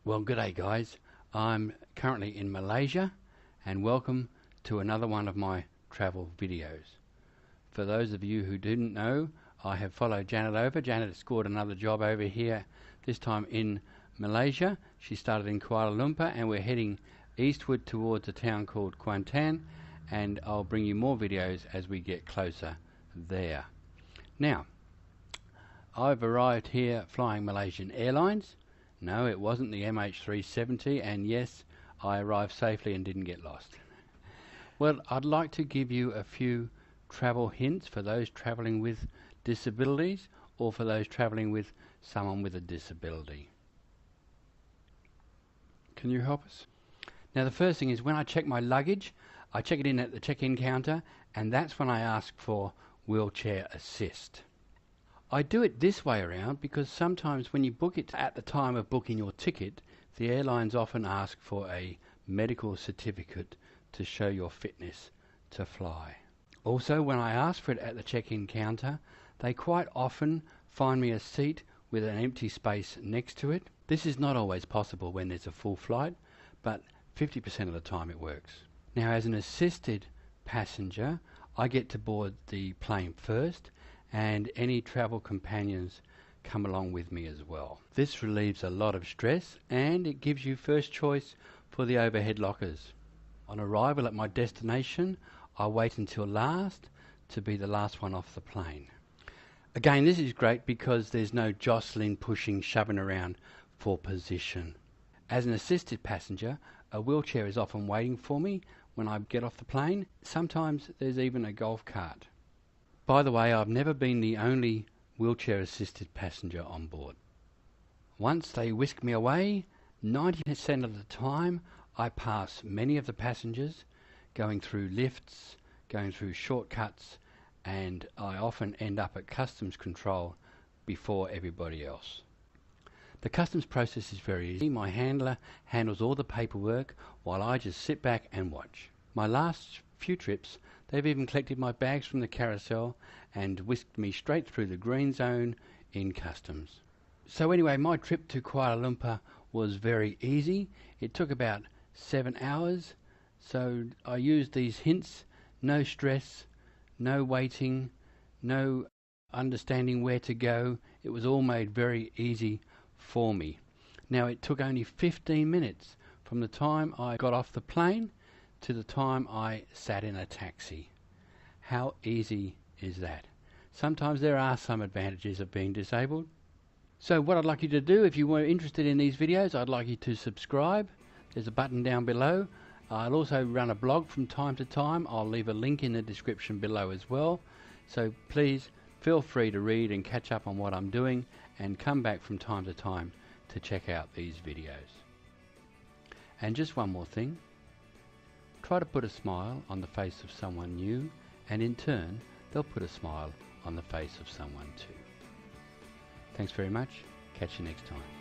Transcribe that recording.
Well, g'day guys. I'm currently in Malaysia and welcome to another one of my travel videos. For those of you who didn't know, I have followed Janet over. Janet scored another job over here, this time in Malaysia. She started in Kuala Lumpur and we're heading eastward towards a town called Kuantan, and I'll bring you more videos as we get closer there. Now, I've arrived here flying Malaysian Airlines. No, it wasn't the MH370, and yes, I arrived safely and didn't get lost. Well, I'd like to give you a few travel hints for those travelling with disabilities or for those travelling with someone with a disability. Can you help us? Now, the first thing is when I check my luggage, I check it in at the check-in counter, and that's when I ask for wheelchair assist. I do it this way around because sometimes when you book it at the time of booking your ticket, the airlines often ask for a medical certificate to show your fitness to fly. Also, when I ask for it at the check-in counter, they quite often find me a seat with an empty space next to it. This is not always possible when there's a full flight, but 50% of the time it works. Now, as an assisted passenger, I get to board the plane first, and any travel companions come along with me as well. This relieves a lot of stress and it gives you first choice for the overhead lockers. On arrival at my destination, I wait until last to be the last one off the plane. Again, this is great because there's no jostling, pushing, shoving around for position. As an assisted passenger, a wheelchair is often waiting for me when I get off the plane. Sometimes there's even a golf cart. By the way, I've never been the only wheelchair-assisted passenger on board. Once they whisk me away, 90% of the time I pass many of the passengers, going through lifts, going through shortcuts, and I often end up at customs control before everybody else. The customs process is very easy. My handler handles all the paperwork while I just sit back and watch. My last few trips, they've even collected my bags from the carousel and whisked me straight through the green zone in customs. So anyway, my trip to Kuala Lumpur was very easy. It took about 7 hours. So I used these hints: no stress, no waiting, no understanding where to go. It was all made very easy for me. Now, it took only 15 minutes from the time I got off the plane to the time I sat in a taxi. How easy is that? Sometimes there are some advantages of being disabled. So what I'd like you to do, if you were interested in these videos, I'd like you to subscribe. There's a button down below. I'll also run a blog from time to time. I'll leave a link in the description below as well. So please feel free to read and catch up on what I'm doing, and come back from time to time to check out these videos. And just one more thing. Try to put a smile on the face of someone new, and in turn, they'll put a smile on the face of someone too. Thanks very much. Catch you next time.